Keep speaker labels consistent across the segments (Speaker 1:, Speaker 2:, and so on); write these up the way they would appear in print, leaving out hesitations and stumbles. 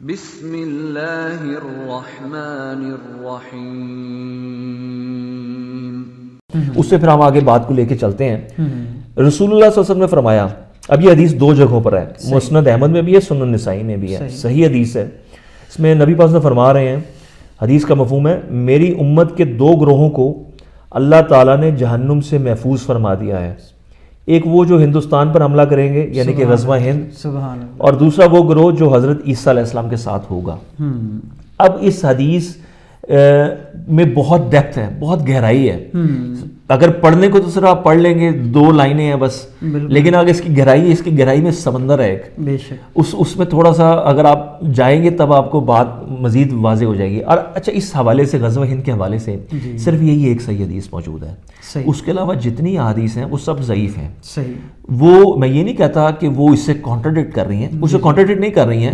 Speaker 1: بسم اللہ الرحمن الرحیم.
Speaker 2: اس سے پھر ہم آگے بات کو لے کے چلتے ہیں. رسول اللہ صلی اللہ علیہ وسلم نے فرمایا، اب یہ حدیث دو جگہوں پر ہے، مسند احمد میں بھی ہے، سنن نسائی میں بھی ہے، صحیح حدیث ہے. اس میں نبی پاک فرما رہے ہیں، حدیث کا مفہوم ہے، میری امت کے دو گروہوں کو اللہ تعالیٰ نے جہنم سے محفوظ فرما دیا ہے. ایک وہ جو ہندوستان پر حملہ کریں گے یعنی کہ غزوہ ہند، اور دوسرا وہ گروہ جو حضرت عیسیٰ علیہ السلام کے ساتھ ہوگا. اب اس حدیث میں بہت ڈیپتھ ہے، بہت گہرائی ہے. اگر پڑھنے کو تو صرف آپ پڑھ لیں گے، دو لائنیں ہیں بس، لیکن اگر اس کی گہرائی میں سمندر ہے ایک. اس میں تھوڑا سا اگر آپ جائیں گے تب آپ کو بات مزید واضح ہو جائے گی. اور اچھا، اس حوالے سے غزوہ ہند کے حوالے سے صرف یہی ایک صحیح حدیث موجود ہے. اس کے علاوہ جتنی احادیث ہیں وہ سب ضعیف ہیں. وہ میں یہ نہیں کہتا کہ وہ اس سے کانٹرڈکٹ کر رہی ہیں، اسے کانٹرڈکٹ نہیں کر رہی ہیں،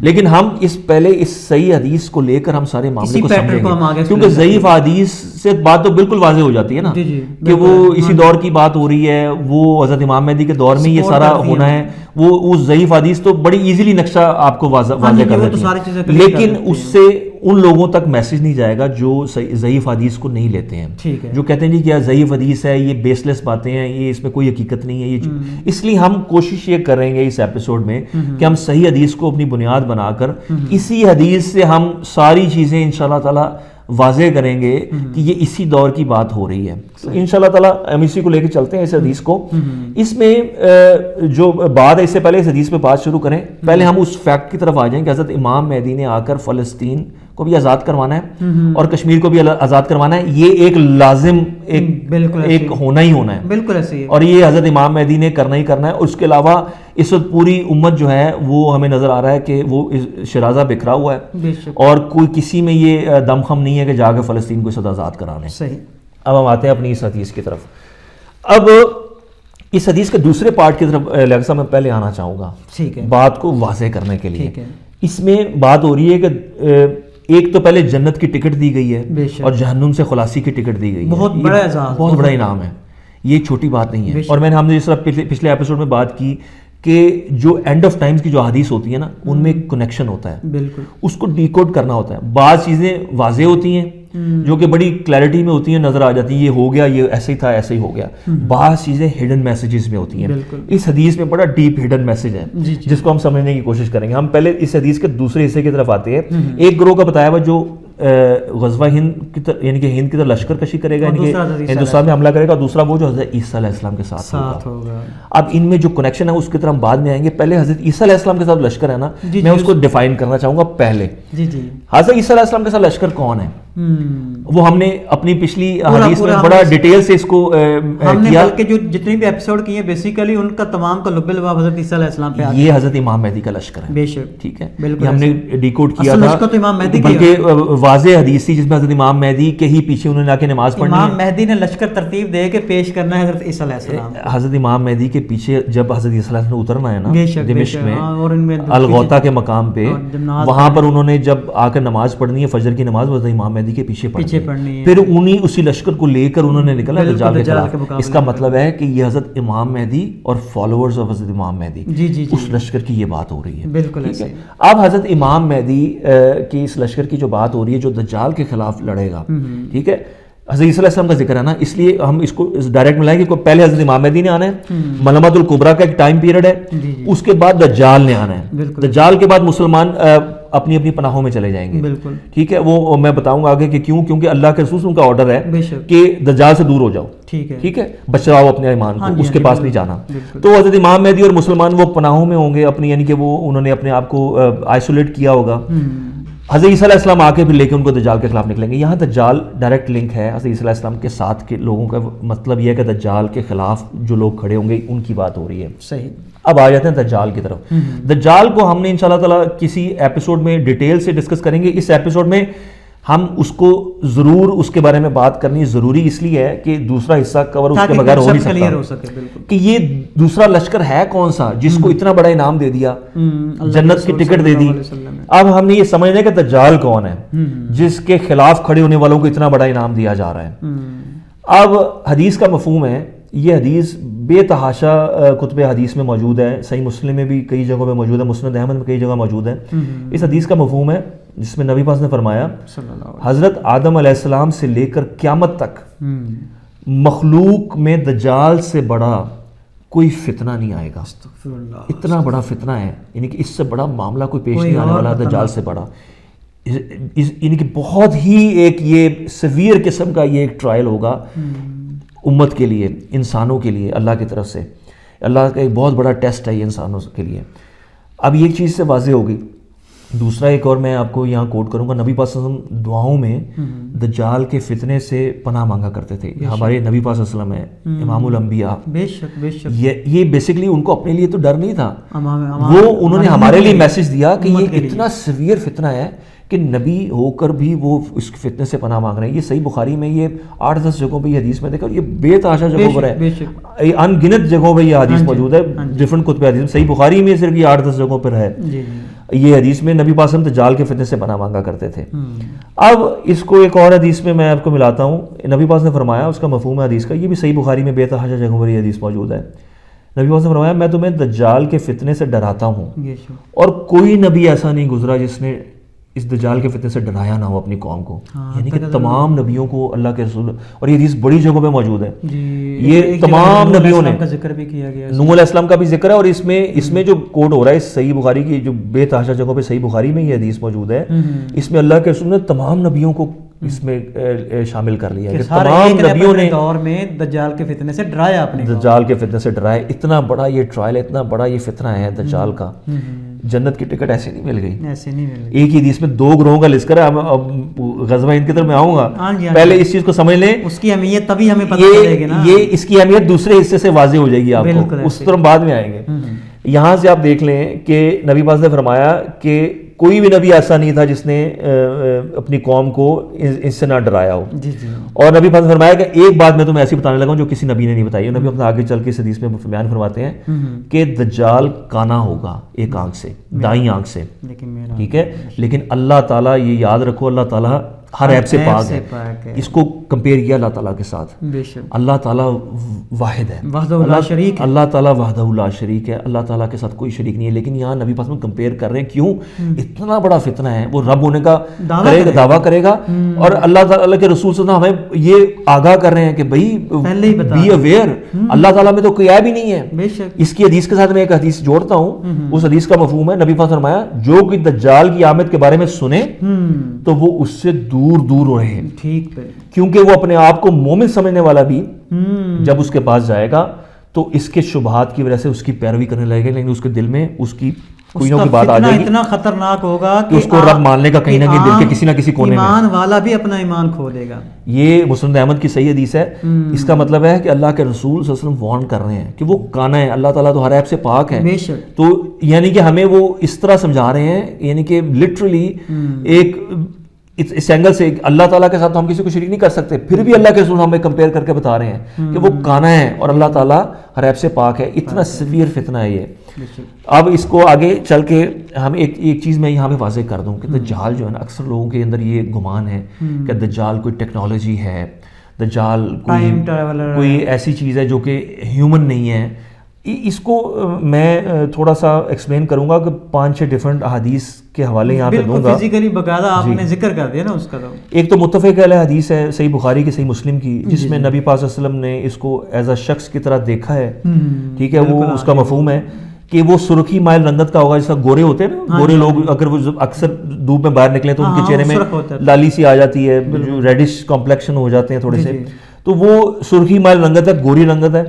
Speaker 2: لیکن ہم پہلے اس صحیح حدیث کو لے کر ہم سارے معاملے کو سمجھیں گے، کیونکہ ضعیف حدیث سے بات تو بالکل واضح ہو جاتی ہے نا کہ وہ اسی دور کی بات ہو رہی ہے، وہ حضرت امام مہدی کے دور میں یہ سارا ہونا ہے. وہ ضعیف حدیث تو بڑی ایزیلی نقشہ آپ کو واضح کر دیتی ہے، لیکن اس سے ان لوگوں تک میسج نہیں جائے گا جو ضعیف حدیث کو نہیں لیتے ہیں، جو کہتے ہیں جی کہ ضعیف حدیث ہے، یہ بیس لیس باتیں ہیں، یہ اس میں کوئی حقیقت نہیں ہے. یہ اس لیے ہم کوشش یہ کریں گے اس ایپیسوڈ میں کہ ہم صحیح حدیث کو اپنی بنیاد بنا کر اسی حدیث سے ہم ساری چیزیں انشاءاللہ تعالی واضح کریں گے کہ یہ اسی دور کی بات ہو رہی ہے. تو انشاءاللہ تعالی ہم اسی کو لے کے چلتے ہیں اس حدیث کو. اس میں جو بات ہے، اس سے پہلے اس حدیث پہ بات شروع کریں، پہلے ہم اس فیکٹ کی طرف آ جائیں کہ حضرت امام مہدی نے آ کر فلسطین کو بھی آزاد کروانا ہے اور کشمیر کو بھی آزاد کروانا ہے. یہ ایک لازم ایک ہونا ہی ہونا ہے، بالکل ایسے ہی، اور یہ حضرت امام مہدی نے کرنا ہی کرنا ہے. اس کے علاوہ اس وقت پوری امت جو ہے وہ ہمیں نظر آ رہا ہے کہ وہ شرازہ بکھرا ہوا ہے اور کوئی کسی میں یہ دم خم نہیں ہے کہ جا کے فلسطین کو اس وقت آزاد کرانے. اب ہم آتے ہیں اپنی اس حدیث کی طرف. اب اس حدیث کے دوسرے پارٹ کی طرف لہذا میں پہلے آنا چاہوں گا بات کو واضح کرنے کے لیے. اس میں بات ہو رہی ہے کہ ایک تو پہلے جنت کی ٹکٹ دی گئی ہے اور جہنم سے خلاصی کی ٹکٹ دی گئی ہے. بہت بڑا انعام ہے، یہ چھوٹی بات نہیں ہے. اور ہم نے جس طرح پچھلے ایپیسوڈ میں بات کی کہ جو اینڈ آف ٹائمز کی جو حدیث ہوتی ہے نا، ان میں ایک کنیکشن ہوتا ہے، اس کو ڈیکوڈ کرنا ہوتا ہے. بعض چیزیں واضح ہوتی ہیں جو کہ بڑی کلیئرٹی میں ہوتی ہیں، نظر آ جاتی ہیں، یہ ہو گیا، یہ ایسے ہی تھا، ایسے ہی ہو گیا. بعض چیزیں ہڈن میسیجز میں ہوتی ہیں. اس حدیث میں بڑا ڈیپ ہڈن میسیج ہے جس کو ہم سمجھنے کی کوشش کریں گے. ہم پہلے اس حدیث کے دوسرے حصے کی طرف آتے ہیں. ایک گروہ کا بتایا ہوا جو غزوہ ہند کی طرف یعنی کہ ہند کی طرف لشکر کشی کرے گا، یعنی کہ ہندوستان میں حملہ کرے گا. دوسرا وہ جو حضرت عیسیٰ علیہ السلام کے ساتھ ہوگا. اب ان میں جو کنیکشن ہے اس کی طرف ہم بعد میں آئیں گے. پہلے حضرت عیسیٰ علیہ السلام کے ساتھ لشکر ہے نا، میں اس کو ڈیفائن کرنا چاہوں گا. پہلے حضرت عیسیٰ علیہ السلام کے ساتھ لشکر کون ہے، وہ ہم نے اپنی پچھلی حدیث میں بڑا ڈیٹیل سے اس کو کیا،
Speaker 3: بلکہ جو جتنے بھی ایپیسوڈ کیے ہیں بیسیکلی ان کا تمام کا لب لباب حضرت عیسیٰ علیہ السلام پہ.
Speaker 2: یہ حضرت امام مہدی کا لشکر ہے، بے شک، ٹھیک ہے، یہ ہم نے ڈیکوڈ کیا تھا. بلکہ واضح حدیث تھی جس میں حضرت امام مہدی کے ہی پیچھے انہوں نے آ کے نماز پڑھنی ہے.
Speaker 3: امام مہدی نے لشکر ترتیب دے کے پیش کرنا ہے حضرت عیسیٰ علیہ السلام.
Speaker 2: حضرت امام مہدی کے پیچھے جب حضرت عیسیٰ علیہ السلام نے اترنا ہے نا دمشق میں الغوطہ کے مقام پہ، وہاں پر انہوں نے جب آ کر نماز پڑھنی ہے فجر کی نماز، حضرت امام مہدی کے پیچھے پڑھنی ہے. پھر انہی اسی لشکر کو لے کر انہوں نے نکلا دجال کے خلاف. اس کا مطلب ہے کہ یہ حضرت امام مہدی اور فالوورز آف حضرت امام مہدی اس لشکر کی یہ بات ہو رہی ہے. بالکل. اب حضرت امام مہدی کی اس لشکر کی جو بات ہو رہی ہے جو دجال کے خلاف لڑے گا، ٹھیک ہے، حضرت عیسیٰ علیہ السلام کا ذکر ہے نا، اس لیے ہم اس کو ڈائریکٹ ملائیں گے کہ پہلے حضرت امام مہدی نے آنا ہے، ملامت الکبریٰ کا ایک ٹائم پیریڈ ہے، اس کے بعد دجال نے آنا ہے. دجال کے بعد مسلمان اپنی اپنی پناہوں میں چلے جائیں گے، ٹھیک ہے. وہ میں بتاؤں گا آگے کہ کیوں، کیونکہ اللہ کے رسول کا آرڈر ہے کہ دجال سے دور ہو جاؤ، ٹھیک ہے، بچاؤ اپنے ایمان کو، اس کے پاس نہیں جانا. تو حضرت امام مہدی اور مسلمان وہ پناہوں میں ہوں گے اپنی، یعنی کہ وہ انہوں نے اپنے آپ کو آئسولیٹ کیا ہوگا. حضرت عیسیٰ علیہ السلام آ کے پھر لے کے ان کو دجال کے خلاف نکلیں گے. یہاں دجال ڈائریکٹ لنک ہے حضرت عیسیٰ علیہ السلام کے ساتھ کے لوگوں کا. مطلب یہ ہے کہ دجال کے خلاف جو لوگ کھڑے ہوں گے ان کی بات ہو رہی ہے. صحیح. اب آ جاتے ہیں دجال کی طرف. دجال کو ہم نے انشاءاللہ تعالیٰ کسی ایپیسوڈ میں ڈیٹیل سے ڈسکس کریں گے. اس ایپیسوڈ میں ہم اس کو ضرور اس کے بارے میں بات کرنی ضروری اس لیے ہے کہ دوسرا حصہ کور اس کے بغیر ہو نہیں سکتا کہ یہ دوسرا لشکر ہے کون سا جس کو اتنا بڑا انعام دے دیا، جنت کی ٹکٹ دے دی. اب ہم نے یہ سمجھنا ہے کہ دجال کون ہے جس کے خلاف کھڑے ہونے والوں کو اتنا بڑا انعام دیا جا رہا ہے. اب حدیث کا مفہوم ہے، یہ حدیث بے تحاشا کتب حدیث میں موجود ہے، صحیح مسلم میں بھی کئی جگہوں پہ موجود ہے، مسند احمد میں کئی جگہ موجود ہے۔ اس حدیث کا مفہوم ہے جس میں نبی پاک نے فرمایا حضرت آدم علیہ السلام سے لے کر قیامت تک مخلوق میں دجال سے بڑا کوئی فتنہ نہیں آئے گا۔ اتنا بڑا فتنہ ہے، یعنی کہ اس سے بڑا معاملہ کوئی پیش نہیں آنے والا دجال سے بڑا، یعنی کہ بہت ہی ایک یہ سیویئر قسم کا یہ ایک ٹرائل ہوگا امت کے لیے، انسانوں کے لیے، اللہ کی طرف سے اللہ کا ایک بہت بڑا ٹیسٹ ہے یہ انسانوں کے لیے۔ اب یہ چیز سے واضح ہوگی۔ دوسرا ایک اور میں آپ کو یہاں کوٹ کروں گا، نبی پاک صلی اللہ علیہ وسلم دعاؤں میں دجال کے فتنے سے پناہ مانگا کرتے تھے۔ ہمارے نبی پاک صلی اللہ علیہ وسلم ہے امام الانبیاء،
Speaker 3: بے شک بے شک،
Speaker 2: یہ بیسیکلی ان کو اپنے لیے تو ڈر نہیں تھا، وہ انہوں نے ہمارے لیے میسج دیا کہ یہ اتنا سیویئر فتنہ ہے کہ نبی ہو کر بھی وہ اس فتنے سے پناہ مانگ رہے ہیں۔ یہ صحیح بخاری میں یہ 8-10 جگہوں پہ یہ حدیث میں دیکھا، اور یہ بے تحاشا جگہوں پر ہے، ان گنت جگہوں پہ یہ حدیث موجود ہے، ڈفرنٹ کتب حدیث میں۔ صحیح بخاری میں صرف یہ 8-10 جگہوں پر ہے یہ حدیث میں نبی پاک صلی اللہ علیہ وسلم دجال کے فتنے سے پناہ مانگا کرتے تھے۔ اب اس کو ایک اور حدیث میں آپ کو ملاتا ہوں، نبی پاک نے فرمایا، اس کا مفہوم ہے حدیث کا، یہ بھی صحیح بخاری میں بے تحاشا جگہوں پر یہ حدیث موجود ہے۔ نبی پاک نے فرمایا میں تمہیں دجال کے فتنے سے ڈراتا ہوں، اور کوئی نبی ایسا نہیں گزرا جس نے اس دجال کے فتنے سے ڈرایا نہ ہو اپنی قوم کو، یعنی کہ تمام نبیوں کو اللہ کے رسول، اور یہ حدیث بڑی جگہوں پہ موجود ہے، یہ تمام نبیوں نے،
Speaker 3: ذکر بھی کیا گیا،
Speaker 2: نوح علیہ السلام کا بھی ذکر ہے، اور اس میں جو کوٹ ہو رہا ہے صحیح بخاری کی جو بے تحاشا جگہوں پہ صحیح بخاری میں یہ حدیث موجود ہے، اس میں اللہ کے رسول نے تمام نبیوں کو اس میں شامل کر لیا کہ تمام نبیوں نے
Speaker 3: دور میں دجال کے فتنے سے ڈرایا، اپنے
Speaker 2: دجال کے فتنے سے ڈرایا۔ اتنا بڑا یہ ٹرائل، اتنا بڑا یہ فتنہ ہے دجال کا، جنت کی ٹکٹ ایسے نہیں مل گئی،
Speaker 3: ایسے نہیں مل گئی۔
Speaker 2: ایک ہی حدیث میں 2 گروہوں کا لسٹ کرا۔ اب غزوہ ہند کی طرف میں آؤں گا، پہلے اس چیز کو سمجھ لیں،
Speaker 3: اس کی اہمیت تبھی ہمیں پتہ چلے گی نا،
Speaker 2: یہ اس کی اہمیت دوسرے حصے سے واضح ہو جائے گی آپ کو، اس طرف بعد میں آئیں گے۔ یہاں سے آپ دیکھ لیں کہ نبی پاک نے فرمایا کہ کوئی بھی نبی ایسا نہیں تھا جس نے اپنی قوم کو اس سے نہ ڈرایا ہو، اور نبی پاک نے فرمایا کہ ایک بات میں تمہیں ایسی بتانے لگا ہوں جو کسی نبی نے نہیں بتائی۔ نبی اپنا آگے چل کے اس حدیث میں بیان فرماتے ہیں کہ دجال کانا ہوگا ایک آنکھ سے، دائیں آنکھ سے، ٹھیک ہے، لیکن اللہ تعالیٰ یہ یاد رکھو اللہ تعالیٰ ہر عیب سے پاک ہے۔ اس کو کمپیئر کیا اللہ تعالیٰ کے ساتھ، اللہ تعالیٰ واحد ہے، اللہ تعالیٰ وحدہ لا شریک ہے، اللہ تعالیٰ کے ساتھ کوئی شریک نہیں ہے، لیکن یہاں نبی پاک کمپیئر کر رہے ہیں، کیوں؟ اتنا بڑا فتنہ ہے، وہ رب ہونے کا دعویٰ کرے گا، اور اللہ تعالیٰ کے رسول صلی اللہ علیہ وسلم ہمیں یہ آگاہ کر رہے ہیں کہ بھائی بی اویئر، اللہ تعالیٰ میں تو کوئی عیب ہی نہیں ہے۔ اس کی حدیث کے ساتھ میں ایک حدیث جوڑتا ہوں، اس حدیث کا مفہوم ہے، نبی پاک نے فرمایا جو کوئی دجال کی آمد کے بارے میں سنے تو وہ اس سے دور رہے، ٹھیک ہے، کیونکہ وہ اپنے آپ کو مومن سمجھنے والا بھی جب اس کے پاس جائے گا تو اس کے شبہات کی وجہ سے اس کی پیروی کرنے لگے گا، لیکن اس کے دل میں اس کی کوئی نہ کوئی بات آ جائے گی،
Speaker 3: اتنا خطرناک ہوگا
Speaker 2: کہ اس کو رب ماننے کا کہیں نہ کہیں دل کے کسی نہ کسی کونے میں
Speaker 3: ایمان والا بھی اپنا ایمان کھو دے گا۔
Speaker 2: یہ مسند احمد کی صحیح حدیث ہے۔ اس کا مطلب ہے کہ اللہ کے رسول صلی اللہ علیہ وسلم وارن کر رہے ہیں کہ وہ کانا ہے، اللہ تعالیٰ تو ہر عیب سے پاک ہے، تو یعنی کہ ہمیں وہ اس طرح سمجھا رہے ہیں، یعنی کہ لٹرلی ایک اس اینگل سے اللہ تعالیٰ کے ساتھ ہم کسی کو شریک نہیں کر سکتے، پھر بھی اللہ کے رسول ہمیں کمپیئر کر کے بتا رہے ہیں کہ وہ کانا ہے اور اللہ تعالیٰ ہر عیب سے پاک ہے۔ اتنا سیویئر فتنہ ہے یہ۔ اب اس کو آگے چل کے ہم ایک چیز میں یہاں پہ واضح کر دوں کہ دجال جو ہے نا، اکثر لوگوں کے اندر یہ گمان ہے کہ دجال کوئی ٹیکنالوجی ہے، دجال کوئی ایسی چیز ہے جو کہ ہیومن نہیں ہے۔ اس کو میں تھوڑا سا ایکسپلین کروں گا کہ 5-6 ڈیفرنٹ احادیث کے حوالے یہاں پہ دوں گا،
Speaker 3: فزیکلی باقاعدہ آپ نے ذکر کر دیا نا اس کا۔
Speaker 2: ایک تو متفق علیہ حدیث ہے صحیح بخاری کی صحیح مسلم کی، جس میں نبی پاک صلی اللہ علیہ وسلم نے اس کو ایز اے شخص کی طرح دیکھا ہے، ٹھیک ہے، وہ اس کا مفہوم ہے کہ وہ سرخی مائل رنگت کا ہوگا، جیسا گورے ہوتے ہیں نا، گورے لوگ اگر وہ اکثر دھوپ میں باہر نکلیں تو ان کے چہرے میں لالی سی آ جاتی ہے، ریڈش کمپلیکشن ہو جاتے ہیں تھوڑے سے، تو وہ سرخی مائل رنگت ہے، گوری رنگت ہے،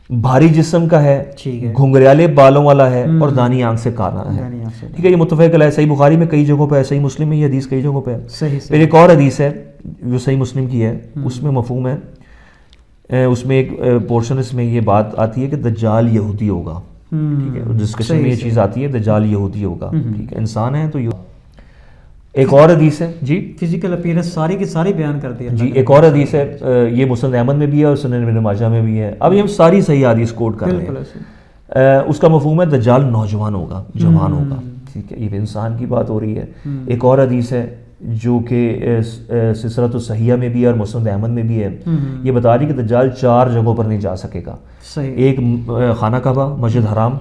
Speaker 2: بھاری جسم کا ہے، گھنگریالے بالوں والا ہے، اور دانی آنکھ سے کانا ہے، ٹھیک ہے، یہ متفق علیہ صحیح بخاری میں کئی جگہوں پہ ہے، صحیح مسلم میں یہ حدیث کئی جگہوں پہ ہے۔ پھر ایک اور حدیث ہے جو صحیح مسلم کی ہے، اس میں مفہوم ہے، اس میں ایک پورشن اس میں یہ بات آتی ہے کہ دجال یہودی ہوگا، ٹھیک ہے، ڈسکشن میں یہ چیز آتی ہے دجال یہودی ہوگا، ٹھیک ہے، انسان ہے تو ایک اور حدیث ہے جی،
Speaker 3: فزیکل اپیرنس ساری کی ساری بیان کر دیا
Speaker 2: جی، ایک اور حدیث ہے، یہ مسند احمد میں بھی ہے اور سنن ابن ماجہ میں بھی ہے۔ اب یہ ہم ساری صحیح حدیث کوٹ کر رہے ہیں۔ اس کا مفہوم ہے دجال نوجوان ہوگا، جوان ہوگا، ٹھیک ہے، یہ انسان کی بات ہو رہی ہے۔ ایک اور حدیث ہے جو کہ سلسلۃ الصحیحہ میں بھی ہے اور مسند احمد میں بھی ہے، یہ بتا رہی کہ دجال 4 جگہوں پر نہیں جا سکے گا. ایک خانہ کعبہ، مسجد حرام،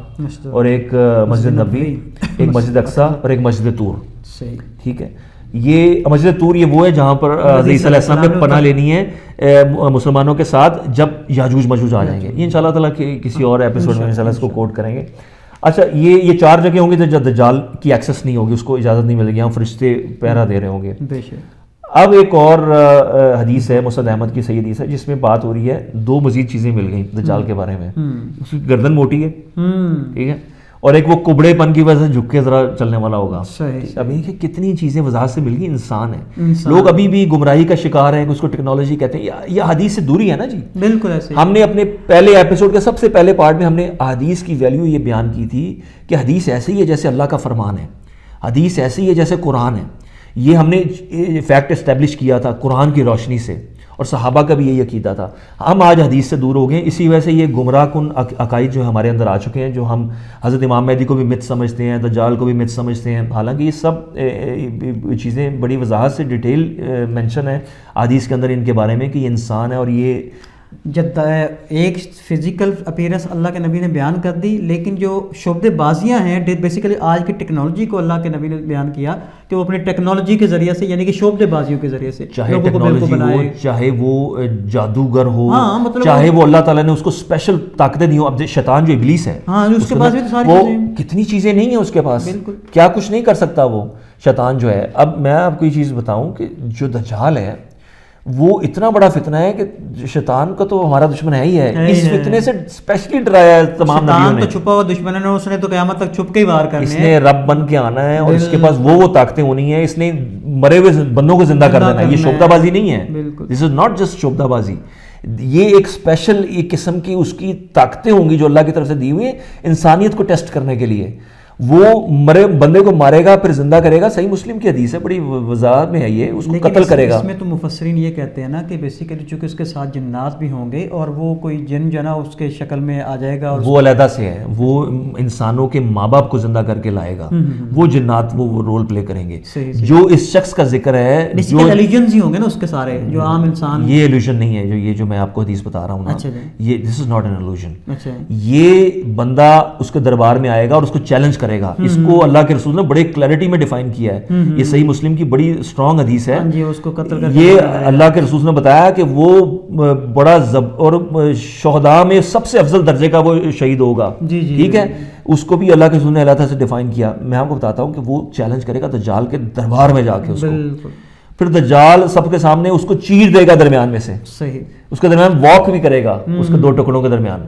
Speaker 2: اور ایک مسجد نبوی، ایک مسجد اقصیٰ، اور ایک مسجد طور. ٹھیک ہے، یہ مسجد طور یہ وہ ہے جہاں پر عیسیٰ علیہ السلام نے پناہ لینی ہے مسلمانوں کے ساتھ جب یاجوج ماجوج آ جائیں گے. یہ انشاءاللہ تعالیٰ کسی اور ایپیسوڈ میں انشاءاللہ اس کو کوٹ کریں گے. اچھا، یہ 4 جگہ ہوں گی جب دجال کی ایکسیس نہیں ہوگی، اس کو اجازت نہیں ملے گی، یہاں فرشتے پہرا دے رہے ہوں گے. اب ایک اور حدیث ہے، مسند احمد کی صحیح حدیث ہے، جس میں بات ہو رہی ہے 2 مزید چیزیں مل گئیں دجال کے بارے میں. اس کی گردن موٹی ہے، ٹھیک ہے، اور ایک وہ کبڑے پن کی وجہ سے جھک کے ذرا چلنے والا ہوگا. ابھی کتنی چیزیں وضاحت سے مل گئی. انسان ہے، لوگ ابھی بھی گمراہی کا شکار ہیں، اس کو ٹیکنالوجی کہتے ہیں. یہ حدیث سے دوری ہے نا جی. بالکل ایسے ہم نے اپنے پہلے ایپیسوڈ کے سب سے پہلے پارٹ میں ہم نے حدیث کی ویلیو یہ بیان کی تھی کہ حدیث ایسے ہی ہے جیسے اللہ کا فرمان ہے، حدیث ایسے ہی ہے جیسے قرآن ہے. یہ ہم نے فیکٹ اسٹیبلش کیا تھا قرآن کی روشنی سے، اور صحابہ کا بھی یہی عقیدہ تھا. ہم آج حدیث سے دور ہو گئے، اسی وجہ سے یہ گمراہ کن عقائد جو ہمارے اندر آ چکے ہیں، جو ہم حضرت امام مہدی کو بھی مت سمجھتے ہیں، دجال کو بھی مت سمجھتے ہیں. حالانکہ یہ سب چیزیں بڑی وضاحت سے ڈیٹیل مینشن ہے حدیث کے اندر ان کے بارے میں کہ یہ انسان ہے. اور یہ
Speaker 3: جب ایک فزیکل اپیرنس اللہ کے نبی نے بیان کر دی، لیکن جو شعبے بازیاں ہیں بیسیکلی آج کی ٹیکنالوجی کو اللہ کے نبی نے بیان کیا کہ وہ اپنی ٹیکنالوجی کے ذریعے سے، یعنی کہ شعبے بازیوں کے ذریعے سے،
Speaker 2: چاہے ٹیکنالوجی ہو، چاہے وہ جادوگر ہو، چاہے وہ اللہ تعالیٰ نے اس کو اسپیشل طاقتیں دی ہوں. اب شیطان جو ابلیس ہے،
Speaker 3: اس کے پاس بھی تو ساری
Speaker 2: وہ کتنی چیزیں نہیں ہیں اس کے پاس، کیا کچھ نہیں کر سکتا وہ شیطان جو ہے. اب میں آپ کو یہ چیز بتاؤں کہ جو دجال ہے وہ اتنا بڑا فتنہ ہے کہ شیطان کا تو ہمارا دشمن ہے ہی ہے. اس فتنے سے اسپیشلی ڈرایا ہے تمام نبیوں نے.
Speaker 3: چھپا ہوا دشمن ہے، اس نے تو قیامت تک چھپ کے ہی وار کرنے ہیں.
Speaker 2: اس نے رب بن کے آنا ہے اور اس کے پاس وہ طاقتیں ہونی ہیں. اس نے مرے ہوئے بندوں کو زندہ کر دینا ہے. یہ شعبدہ بازی نہیں ہے، دس از ناٹ جسٹ شعبدہ بازی. یہ ایک اسپیشل ایک قسم کی اس کی طاقتیں ہوں گی جو اللہ کی طرف سے دی ہوئی ہیں انسانیت کو ٹیسٹ کرنے کے لیے. وہ مرے بندے کو مارے گا پھر زندہ کرے گا. صحیح مسلم کی حدیث ہے، بڑی وضاحت میں ہے یہ. اس کو قتل کرے گا.
Speaker 3: اس میں تو مفسرین یہ کہتے ہیں نا کہ بیسیکلی چونکہ اس کے ساتھ جنات بھی ہوں گے اور وہ کوئی جن جنا اس کے شکل میں آ جائے گا، اور
Speaker 2: وہ علیحدہ سے ہے. وہ انسانوں کے ماں باپ کو زندہ کر کے لائے گا. وہ جنات وہ رول پلے کریں گے. جو اس شخص کا ذکر ہے،
Speaker 3: جو ایلیجنز ہی ہوں گے نا اس کے سارے، جو عام انسان.
Speaker 2: یہ ایلیوژن نہیں ہے یہ جو میں آپ کو حدیث بتا رہا ہوں نا، یہ دس از ناٹ این ایلیوژن. یہ بندہ اس کے دربار میں آئے گا اور اس کو چیلنج کرے گا. اس کو اللہ کے رسول نے بڑے کلیئرٹی میں ڈیفائن کیا ہے. یہ صحیح مسلم کی بڑی اسٹرانگ حدیث ہے. یہ اللہ کے رسول نے بتایا کہ وہ بڑا اور شہداء میں سب سے افضل درجے کا وہ شہید ہوگا. ٹھیک ہے، اس کو بھی اللہ کے رسول نے اللہ تعالیٰ سے ڈیفائن کیا. میں آپ کو بتاتا ہوں کہ وہ چیلنج کرے گا دجال کے دربار میں جا کے اس کو. پھر دجال سب کے سامنے اس کو چیر دے گا درمیان میں سے. صحیح، اس کے درمیان واک بھی کرے گا اس کے 2 ٹکڑوں کے درمیان.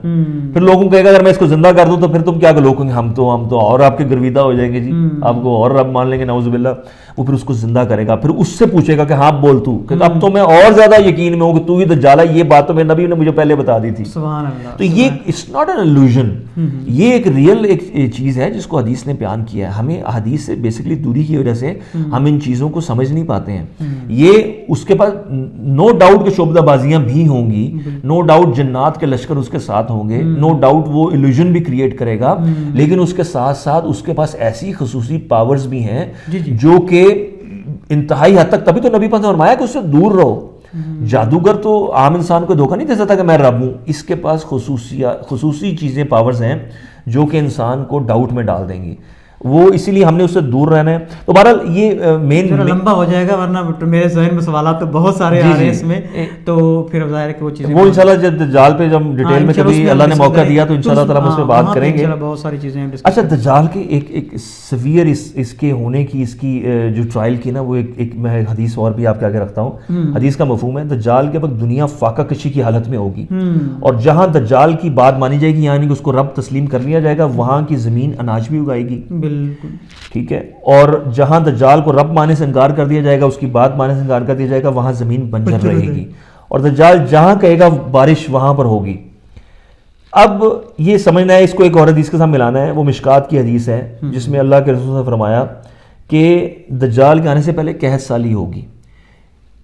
Speaker 2: پھر لوگوں کو کہے گا اگر میں اس کو زندہ کر دوں تو پھر تم کیا لوگ کہیں ہم تو اور آپ کے گرویدہ ہو جائیں گے جی، آپ کو اور رب مان لیں گے نعوذ باللہ. وہ پھر اس کو زندہ کرے گا. پھر اس سے پوچھے گا کہ ہاں بول تو، کہ اب تو میں اور زیادہ یقین میں ہوں کہ تو ہی دجال ہے. یہ بات تو میرے نبی نے مجھے پہلے بتا دی تھی. سبحان اللہ. تو یہ اٹس ناٹ این ایلیوژن، یہ ایک ریئل ایک چیز ہے جس کو حدیث نے بیان کیا ہے. ہمیں حدیث سے بیسیکلی دوری کی وجہ سے ہم ان چیزوں کو سمجھ نہیں پاتے ہیں. یہ اس کے پاس نو ڈاؤٹ کہ شعبدہ بازیاں بھی ہوں گی، نو ڈاؤٹ جنات کے لشکر اس کے ساتھ ہوں گے، نو ڈاؤٹ وہ ایلیوژن بھی کریٹ کرے گا، لیکن اس کے ساتھ ساتھ اس کے پاس ایسی خصوصی پاورز بھی ہیں جو کہ انتہائی حد تک، تبھی تو نبی پاک نے فرمایا کہ اس سے دور رہو. جادوگر تو عام انسان کو دھوکہ نہیں دے سکتا کہ میں رب ہوں. اس کے پاس خصوصی چیزیں پاورز ہیں جو کہ انسان کو ڈاؤٹ میں ڈال دیں گی. وہ اسی لیے ہم نے اس سے دور رہنا ہے. تو بہرحال یہ مین
Speaker 3: لمبا ہو جائے گا ورنہ میرے ذہن میں سوالات تو بہت سارے آ رہے ہیں اس میں. تو پھر ظاہر ہے کہ وہ چیزیں
Speaker 2: وہ انشاءاللہ جب دجال پہ جب ڈیٹیل میں کبھی اللہ نے موقع دیا تو انشاءاللہ تعالیٰ ہم اس پہ بات کریں گے.
Speaker 3: بہت ساری چیزیں.
Speaker 2: اچھا، دجال کے ایک سیویئر اس کے ہونے کی، اس کی جو ٹرائل کی نا، وہ ایک میں حدیث اور بھی آپ کے آگے رکھتا ہوں. حدیث کا مفہوم ہے دجال کے وقت دنیا فاقہ کشی کی حالت میں ہوگی، اور جہاں دجال کی بات مانی جائے گی یعنی کہ اس کو رب تسلیم کر لیا جائے گا، وہاں کی زمین اناج بھی اگائے گی. بالکل ٹھیک ہے. اور جہاں دجال کو رب ماننے سے انکار کر دیا جائے گا، اس کی بات ماننے سے انکار کر دیا جائے گا، وہاں زمین بنجر رہے گی. اور دجال جہاں کہے گا بارش وہاں پر ہوگی. اب یہ سمجھنا ہے، اس کو ایک اور حدیث کے ساتھ ملانا ہے. وہ مشکات کی حدیث ہے جس میں اللہ کے رسول نے فرمایا کہ دجال کے آنے سے پہلے قحط سالی ہوگی.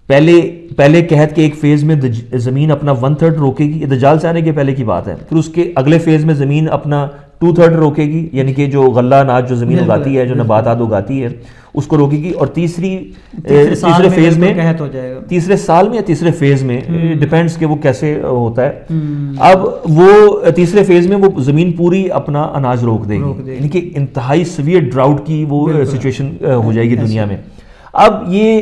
Speaker 2: پہلے قحط کے ایک فیز میں زمین اپنا 1/3 روکے گی. یہ دجال سے آنے کے پہلے کی بات ہے. پھر اس کے اگلے فیز میں زمین اپنا 2/3 روکے گی، یعنی کہ جو غلہ اناج جو زمین اگاتی ہے، جو نباتات اگاتی ہے اس کو روکے گی، اور تیسرے فیز میں
Speaker 3: قحط ہو جائے گا،
Speaker 2: تیسرے سال میں یا تیسرے فیز میں، ڈیپینڈس کہ وہ کیسے ہوتا ہے۔ اب وہ تیسرے فیز میں وہ زمین پوری اپنا اناج روک دے گی، یعنی کہ انتہائی سیویئر ڈراؤٹ کی وہ سچویشن ہو جائے گی دنیا میں۔ اب یہ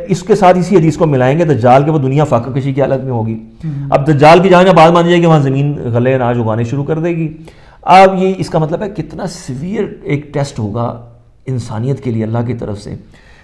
Speaker 2: اس کے ساتھ اسی حدیث کو ملائیں گے دجال کے، وہ دنیا فاقہ کشی کی حالت میں ہوگی۔ اب دجال کی جہاں بات مانی جائے گی وہاں زمین غلے اناج اگانے شروع کر دے گی۔ اب یہ اس کا مطلب ہے کتنا سیویئر ایک ٹیسٹ ہوگا انسانیت کے لیے اللہ کی طرف سے